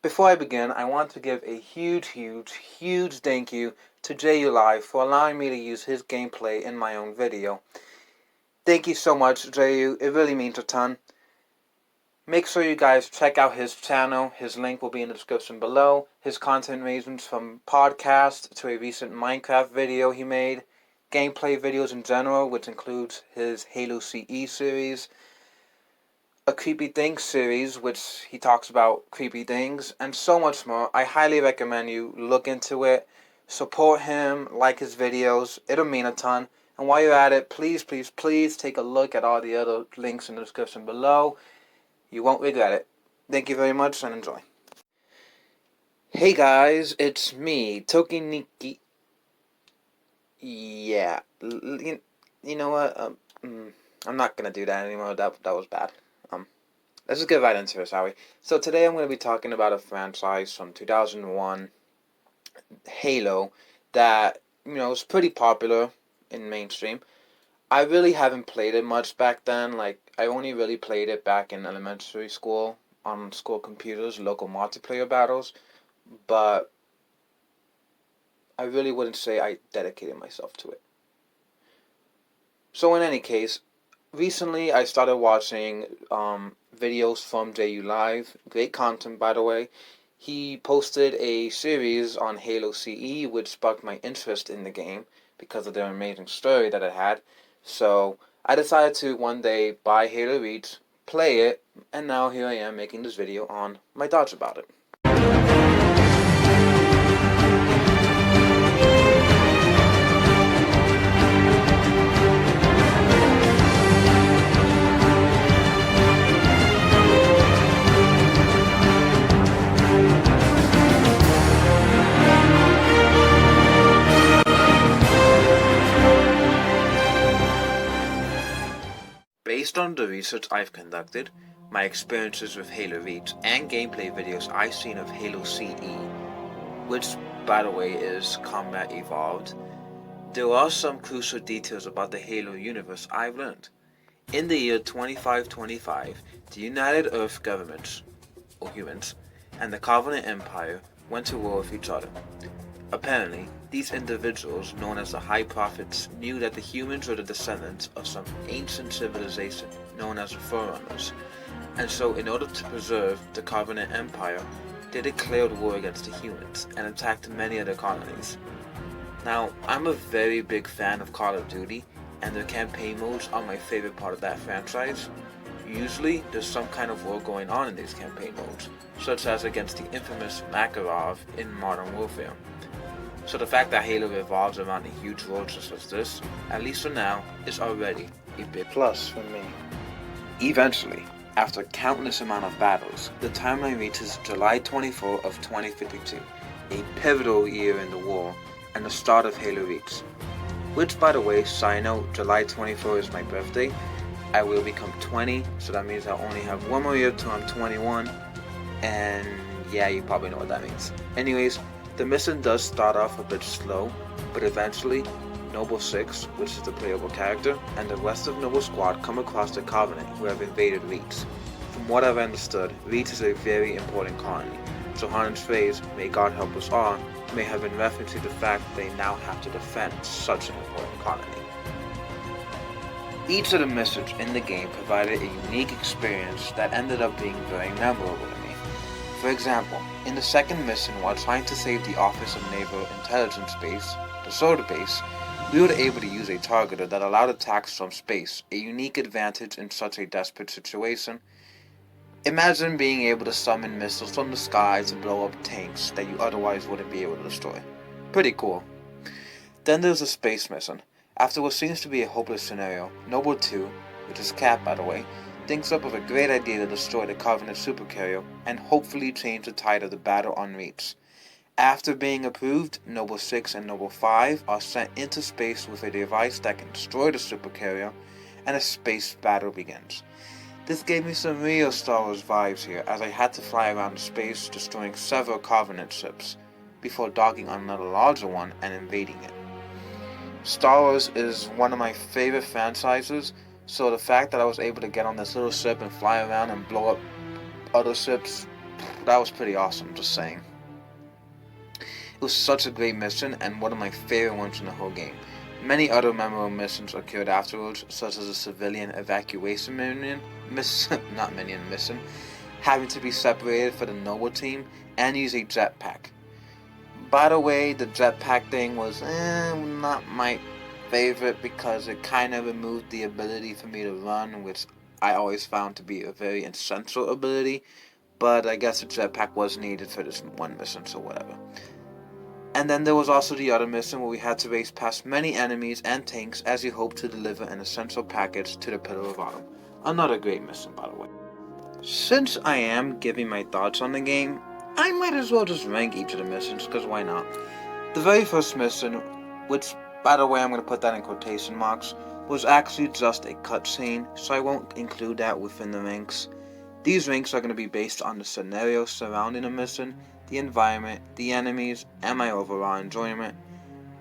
Before I begin, I want to give a huge thank you to JayU Live for allowing me to use his gameplay in my own video. Thank you so much, JayU. It really means a ton. Make sure you guys check out his channel. His link will be in the description below. His content ranges from podcast to a recent Minecraft video he made, gameplay videos in general, which includes his Halo CE series, a creepy things series, which he talks about creepy things, and so much more. I highly recommend you look into it, support him, like his videos. It'll mean a ton. And while you're at it, please take a look at all the other links in the description below. You won't regret it. Thank you very much and enjoy. Hey guys, it's me, Tokiniki. Yeah, you know what? I'm not gonna do that anymore. That was bad. Let's just get right into it, shall we? So today I'm going to be talking about a franchise from 2001, Halo, that, was pretty popular in mainstream. I really haven't played it much back then. Like, I only really played it back in elementary school on school computers, local multiplayer battles, but I really wouldn't say I dedicated myself to it. So in any case, recently I started watching videos from JayU Live. Great content, by the way. He posted a series on Halo CE, which sparked my interest in the game because of their amazing story that it had. So I decided to one day buy Halo Reach, play it, and now here I am making this video on my thoughts about it. Based on the research I've conducted, my experiences with Halo Reach, and gameplay videos I've seen of Halo CE, which, by the way, is Combat Evolved, there are some crucial details about the Halo universe I've learned. In the year 2525, the United Earth governments, or humans, and the Covenant Empire went to war with each other. Apparently, these individuals, known as the High Prophets, knew that the humans were the descendants of some ancient civilization known as the Forerunners, and so in order to preserve the Covenant Empire, they declared war against the humans and attacked many of their colonies. Now, I'm a very big fan of Call of Duty, and their campaign modes are my favorite part of that franchise. Usually, there's some kind of war going on in these campaign modes, such as against the infamous Makarov in Modern Warfare. So the fact that Halo revolves around a huge world such as this, at least for now, is already a big plus for me. Eventually, after countless amount of battles, the timeline reaches July 24 of 2052, a pivotal year in the war, and the start of Halo Reach. Which, by the way, side note, July 24 is my birthday. I will become 20, so that means I'll only have one more year till I'm 21, and yeah, you probably know what that means. Anyways, the mission does start off a bit slow, but eventually, Noble 6, which is the playable character, and the rest of Noble Squad come across the Covenant who have invaded Reach. From what I've understood, Reach is a very important colony, so Harlan's phrase, "May God help us all," may have been reference to the fact that they now have to defend such an important colony. Each of the missions in the game provided a unique experience that ended up being very memorable to me. For example, in the second mission, while trying to save the Office of Naval Intelligence Base, the Solar Base, we were able to use a targeter that allowed attacks from space, a unique advantage in such a desperate situation. Imagine being able to summon missiles from the sky to blow up tanks that you otherwise wouldn't be able to destroy. Pretty cool. Then there's a space mission. After what seems to be a hopeless scenario, Noble 2, which is Cap by the way, thinks up of a great idea to destroy the Covenant supercarrier and hopefully change the tide of the battle on Reach. After being approved, Noble 6 and Noble 5 are sent into space with a device that can destroy the supercarrier, and a space battle begins. This gave me some real Star Wars vibes here, as I had to fly around space destroying several Covenant ships, before docking on another larger one and invading it. Star Wars is one of my favorite franchises, so the fact that I was able to get on this little ship and fly around and blow up other ships, that was pretty awesome, just saying. It was such a great mission and one of my favorite ones in the whole game. Many other memorable missions occurred afterwards, such as a civilian evacuation mission, having to be separated for the Noble team, and use a jetpack. By the way, the jetpack thing was not my favorite because it kind of removed the ability for me to run, which I always found to be a very essential ability, but I guess a jetpack was needed for this one mission, so whatever. And then there was also the other mission where we had to race past many enemies and tanks as we hoped to deliver an essential package to the Pillar of Autumn. Another great mission, by the way. Since I am giving my thoughts on the game, I might as well just rank each of the missions, because why not? The very first mission, which, by the way, I'm going to put that in quotation marks, was actually just a cutscene, so I won't include that within the ranks. These ranks are going to be based on the scenario surrounding the mission, the environment, the enemies, and my overall enjoyment.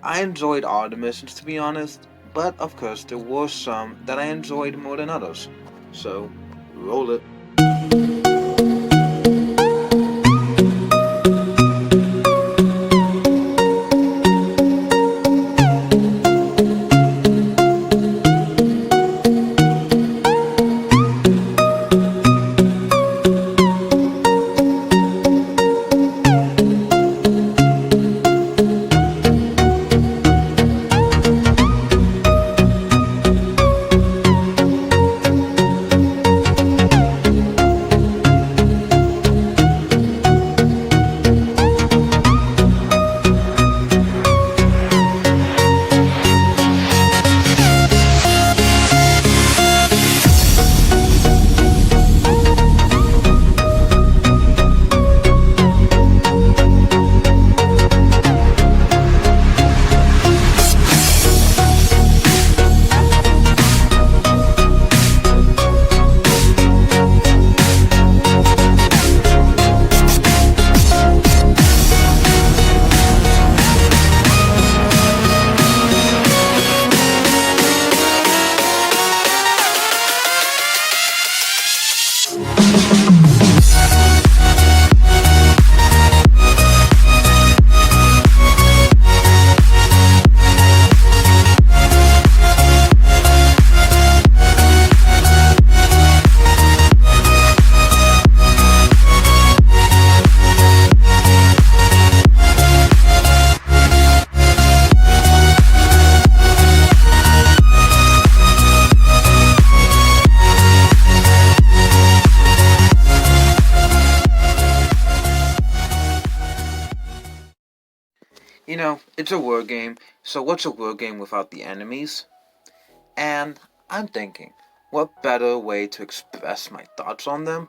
I enjoyed all the missions, to be honest, but of course there were some that I enjoyed more than others. So, roll it. You know, it's a word game, so what's a word game without the enemies? And I'm thinking, what better way to express my thoughts on them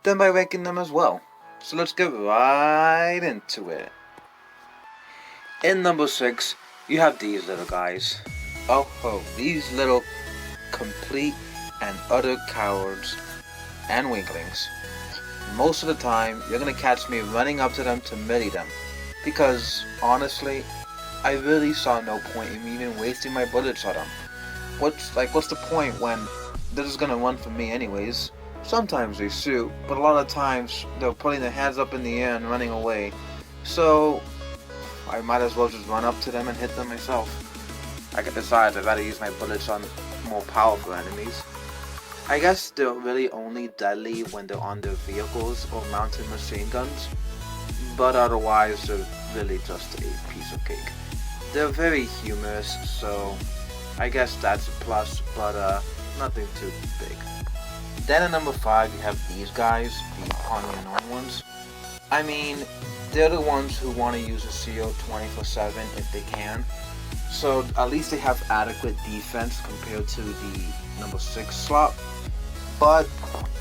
than by ranking them as well? So let's get right into it. In number 6, you have these little guys. Oh, these little complete and utter cowards and winklings. Most of the time, you're gonna catch me running up to them to melee them. Because, honestly, I really saw no point in even wasting my bullets on them. What's the point when they're just gonna run for me anyways? Sometimes they shoot, but a lot of times they're putting their hands up in the air and running away. So, I might as well just run up to them and hit them myself. I can decide I'd rather use my bullets on more powerful enemies. I guess they're really only deadly when they're on their vehicles or mounted machine guns. But otherwise, they're really just a piece of cake. They're very humorous, so I guess that's a plus, but nothing too big. Then at number 5, you have these guys, the pawn and on ones. I mean, they're the ones who want to use a CO 24/7 if they can. So at least they have adequate defense compared to the number 6 slot. But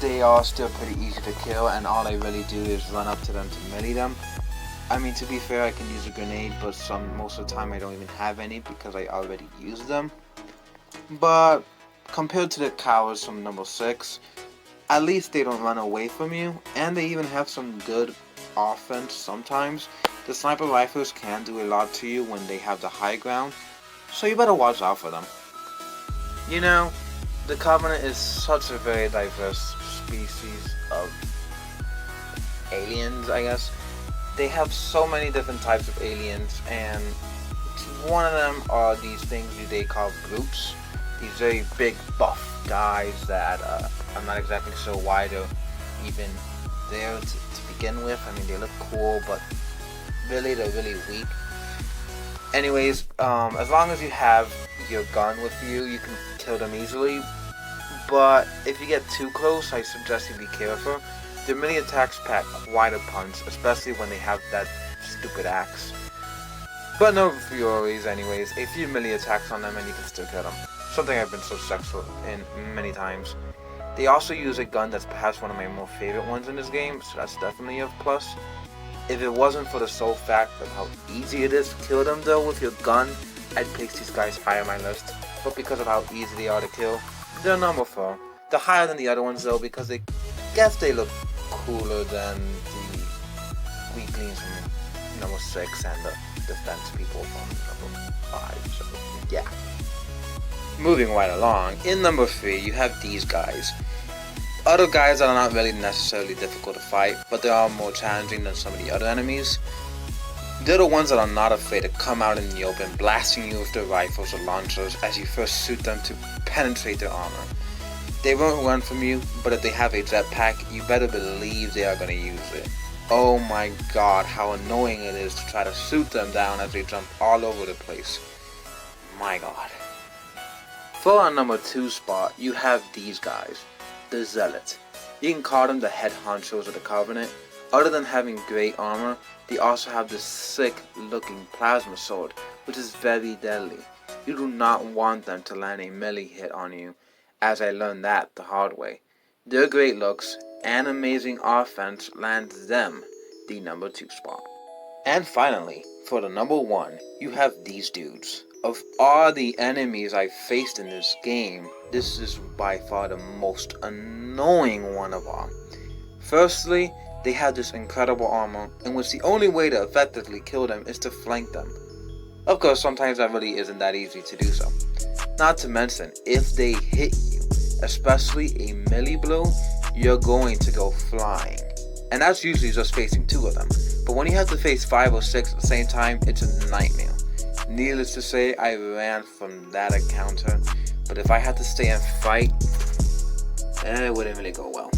they are still pretty easy to kill, and all I really do is run up to them to melee them. I mean, to be fair, I can use a grenade, but most of the time I don't even have any because I already used them. But compared to the cowards from number 6, at least they don't run away from you, and they even have some good offense sometimes. The sniper rifles can do a lot to you when they have the high ground, so you better watch out for them. You know, the Covenant is such a very diverse species of aliens, I guess. They have so many different types of aliens, and one of them are these things they call brutes. These very big, buff guys that I'm not exactly sure why they're even there to begin with. I mean, they look cool, but really, they're really weak. Anyways, as long as you have your gun with you, you can kill them easily. But if you get too close, I suggest you be careful. Their melee attacks pack quite a punch, especially when they have that stupid axe. But no worries anyways, a few melee attacks on them and you can still kill them. Something I've been so successful in many times. They also use a gun that's perhaps one of my more favorite ones in this game, so that's definitely a plus. If it wasn't for the sole fact of how easy it is to kill them though with your gun, I'd place these guys higher on my list. But because of how easy they are to kill, they're number 4. They're higher than the other ones though because they look cooler than the weaklings from number 6 and the defense people from number 5. So yeah. Moving right along, in number 3 you have these guys. Other guys that are not really necessarily difficult to fight, but they are more challenging than some of the other enemies. They're the ones that are not afraid to come out in the open, blasting you with their rifles or launchers as you first shoot them to penetrate their armor. They won't run from you, but if they have a jetpack, you better believe they are going to use it. Oh my god, how annoying it is to try to shoot them down as they jump all over the place. My god. For our number 2 spot, you have these guys, the Zealots. You can call them the head honchos of the Covenant. Other than having great armor, they also have this sick looking plasma sword, which is very deadly. You do not want them to land a melee hit on you, as I learned that the hard way. Their great looks and amazing offense lands them the number 2 spot. And finally, for the number 1, you have these dudes. Of all the enemies I faced in this game, this is by far the most annoying one of all. Firstly, they have this incredible armor, in which the only way to effectively kill them is to flank them. Of course, sometimes that really isn't that easy to do so. Not to mention, if they hit you, especially a melee blow, you're going to go flying. And that's usually just facing 2 of them. But when you have to face 5 or 6 at the same time, it's a nightmare. Needless to say, I ran from that encounter, but if I had to stay and fight, it wouldn't really go well.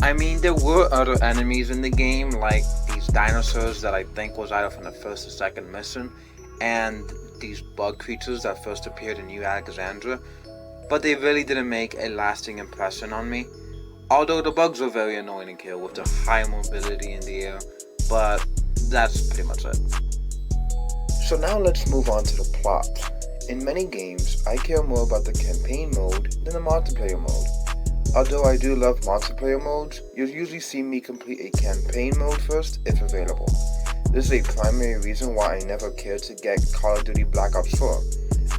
I mean, there were other enemies in the game, like these dinosaurs that I think was either from the first or second mission, and these bug creatures that first appeared in New Alexandria, but they really didn't make a lasting impression on me. Although the bugs were very annoying to kill with their high mobility in the air, but that's pretty much it. So now let's move on to the plot. In many games, I care more about the campaign mode than the multiplayer mode. Although I do love multiplayer modes, you'll usually see me complete a campaign mode first if available. This is a primary reason why I never cared to get Call of Duty Black Ops 4.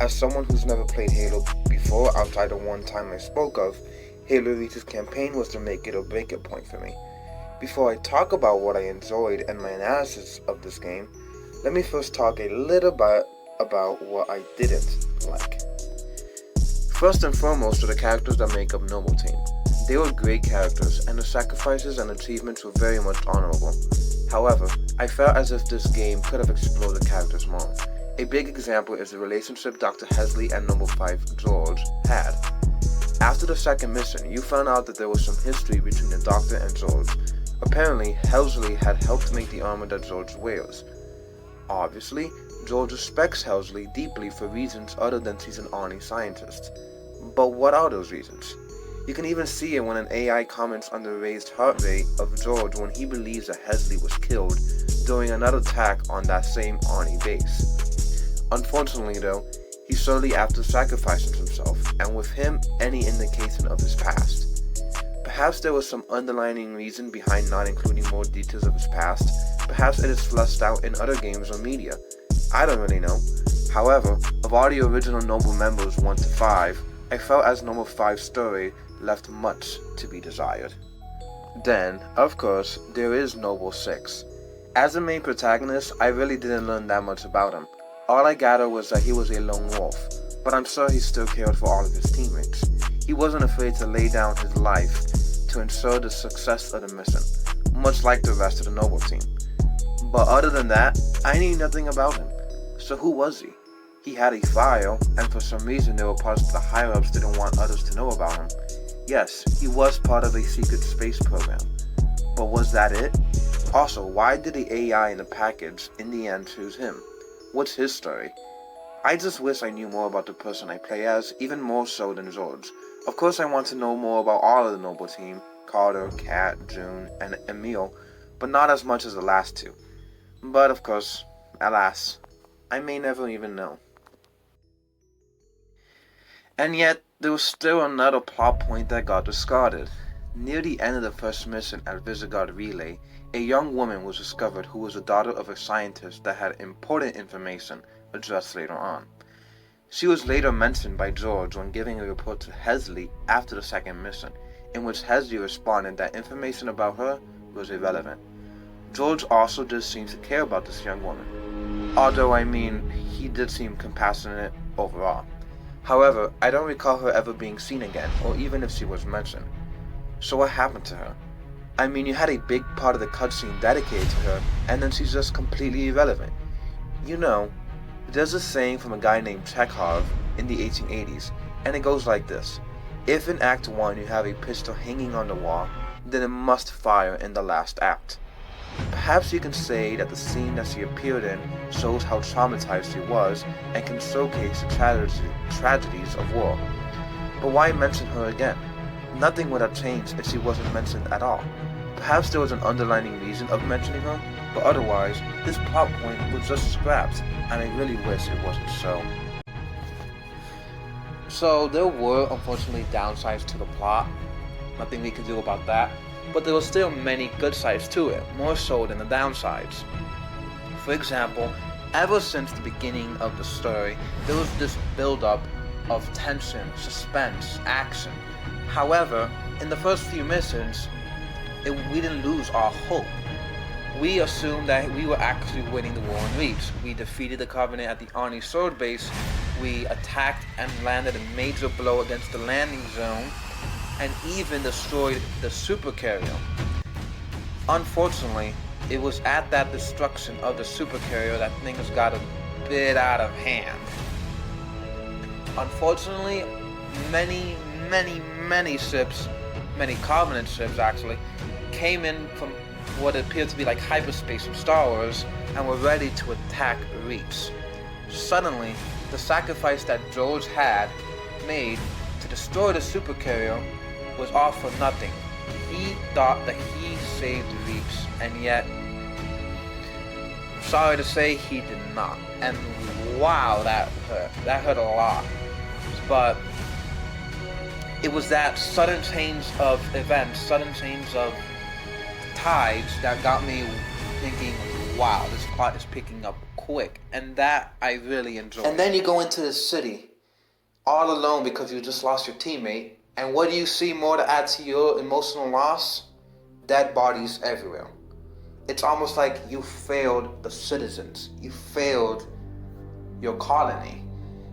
As someone who's never played Halo before outside the one time I spoke of, Halo Reach's campaign was the make it or break it point for me. Before I talk about what I enjoyed and my analysis of this game, let me first talk a little bit about what I didn't like. First and foremost are the characters that make up Noble Team. They were great characters, and the sacrifices and achievements were very much honorable. However, I felt as if this game could have explored the characters more. A big example is the relationship Dr. Hesley and Number 5 George had. After the second mission, you found out that there was some history between the Doctor and George. Apparently, Helsley had helped make the armor that George wears. Obviously, George respects Helsley deeply for reasons other than she's an Arnie scientist. But what are those reasons? You can even see it when an AI comments on the raised heart rate of George when he believes that Hesley was killed during another attack on that same Arnie base. Unfortunately though, he's shortly after sacrificing himself, and with him, any indication of his past. Perhaps there was some underlying reason behind not including more details of his past. Perhaps it is fleshed out in other games or media. I don't really know. However, of all the original Noble members 1 to 5, I felt as Number 5's story left much to be desired. Then, of course, there is Noble 6. As the main protagonist, I really didn't learn that much about him. All I gathered was that he was a lone wolf, but I'm sure he still cared for all of his teammates. He wasn't afraid to lay down his life to ensure the success of the mission. much like the rest of the Noble team. But other than that, I knew nothing about him. So who was he? He had a file, and for some reason there were parts of the higher-ups didn't want others to know about him. Yes, he was part of a secret space program. But was that it? Also, why did the AI in the package in the end choose him? What's his story? I just wish I knew more about the person I play as, even more so than George. Of course I want to know more about all of the Noble team, Carter, Kat, June, and Emil, but not as much as the last two. But of course, alas, I may never even know. And yet, there was still another plot point that got discarded. Near the end of the first mission at Visigoth Relay, a young woman was discovered who was the daughter of a scientist that had important information addressed later on. She was later mentioned by George when giving a report to Hesley after the second mission, in which Hesley responded that information about her was irrelevant. George also did seem to care about this young woman, although he did seem compassionate overall. However, I don't recall her ever being seen again, or even if she was mentioned. So what happened to her? You had a big part of the cutscene dedicated to her, and then she's just completely irrelevant. You know, there's a saying from a guy named Chekhov in the 1880s, and it goes like this. If in Act 1 you have a pistol hanging on the wall, then it must fire in the last act. Perhaps you can say that the scene that she appeared in shows how traumatized she was and can showcase the tragedies of war. But why mention her again? Nothing would have changed if she wasn't mentioned at all. Perhaps there was an underlying reason of mentioning her, but otherwise, this plot point was just scrapped, and I really wish it wasn't so. So there were unfortunately downsides to the plot, nothing we could do about that, but there were still many good sides to it, more so than the downsides. For example, ever since the beginning of the story, there was this build-up of tension, suspense, action. However, in the first few missions, we didn't lose our hope. We assumed that we were actually winning the war on Reach. We defeated the Covenant at the Arnie Sword Base, we attacked and landed a major blow against the landing zone, and even destroyed the supercarrier. Unfortunately, it was at that destruction of the supercarrier that things got a bit out of hand. Unfortunately, many ships, many Covenant ships actually, came in from what appeared to be like hyperspace from Star Wars and were ready to attack Reach. Suddenly, the sacrifice that George had made to destroy the supercarrier was all for nothing. He thought that he saved Reach, and yet, sorry to say, he did not. And wow, that hurt. That hurt a lot. But it was that sudden change of events, sudden change of tides that got me thinking, wow, this plot is picking up quick. And that I really enjoyed. And then you go into the city, all alone because you just lost your teammate. And what do you see more to add to your emotional loss? Dead bodies everywhere. It's almost like you failed the citizens. You failed your colony.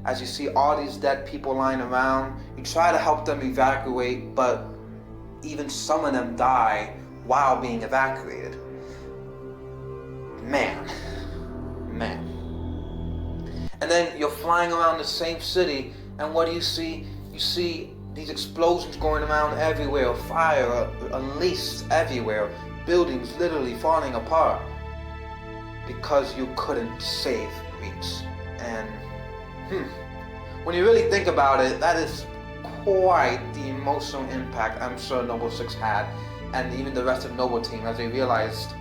As you see all these dead people lying around, you try to help them evacuate, but even some of them die while being evacuated. Man. And then you're flying around the same city, and what do you see? You see these explosions going around everywhere, fire unleashed everywhere, buildings literally falling apart because you couldn't save Reach. And when you really think about it, that is quite the emotional impact I'm sure Noble 6 had, and even the rest of the Noble team, as they realized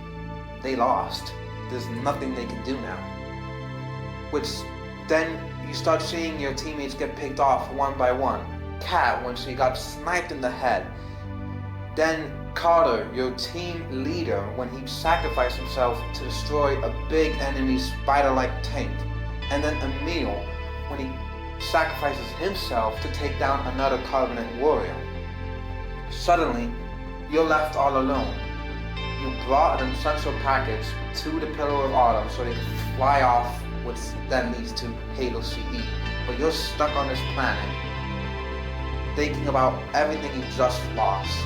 they lost. There's nothing they can do now. Which then you start seeing your teammates get picked off one by one. Kat, when she got sniped in the head. Then Carter, your team leader, when he sacrificed himself to destroy a big enemy spider-like tank. And then Emil, when he sacrifices himself to take down another Covenant warrior. Suddenly, you're left all alone. You brought an essential package to the Pillar of Autumn so they can fly off, which then leads to Halo CE. But you're stuck on this planet, thinking about everything you just lost.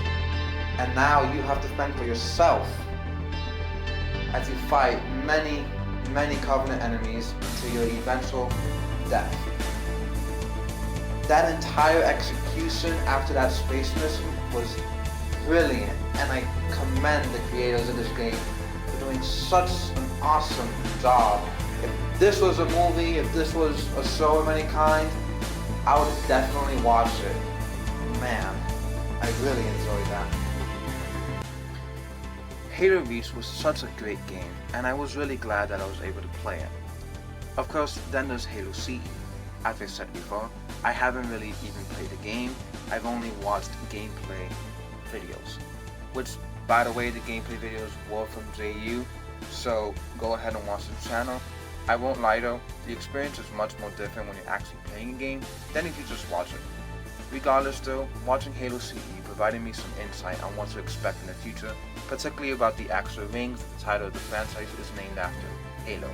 And now you have to fend for yourself as you fight many Covenant enemies to your eventual death. That entire execution after that space mission was brilliant, and I commend the creators of this game for doing such an awesome job. If this was a movie, if this was a show of any kind, I would definitely watch it. Man, I really enjoyed that. Halo Reach was such a great game, and I was really glad that I was able to play it. Of course, then there's Halo CE. As I said before, I haven't really even played the game. I've only watched gameplay videos, which, by the way, the gameplay videos were from JayU, so go ahead and watch the channel. I won't lie though, the experience is much more different when you're actually playing a game than if you just watch it. Regardless though, watching Halo CE provided me some insight on what to expect in the future, particularly about the actual rings that the title of the franchise is named after, Halo.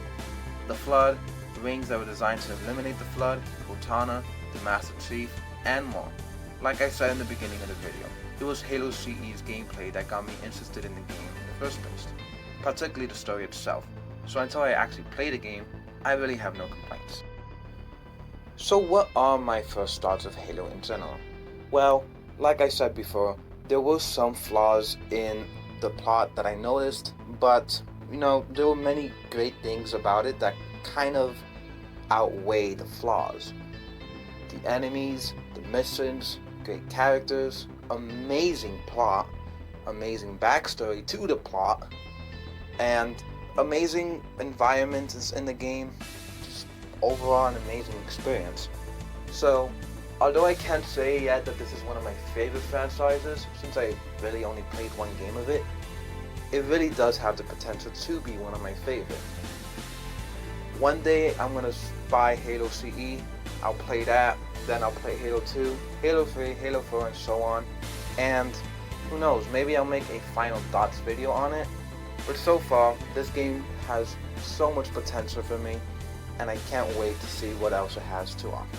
The Flood, rings that were designed to eliminate the Flood, Cortana, the Master Chief, and more. Like I said in the beginning of the video, it was Halo CE's gameplay that got me interested in the game in the first place, particularly the story itself. So until I actually play the game, I really have no complaints. So what are my first thoughts of Halo in general? Well, like I said before, there were some flaws in the plot that I noticed, but there were many great things about it that kind of outweigh the flaws. The enemies, the missions, great characters, amazing plot, amazing backstory to the plot, and amazing environments in the game. Just overall an amazing experience. So, although I can't say yet that this is one of my favorite franchises, since I really only played one game of it, it really does have the potential to be one of my favorite. One day I'm gonna buy Halo CE, I'll play that, then I'll play Halo 2, Halo 3, Halo 4, and so on. And who knows, maybe I'll make a final thoughts video on it. But so far, this game has so much potential for me, and I can't wait to see what else it has to offer.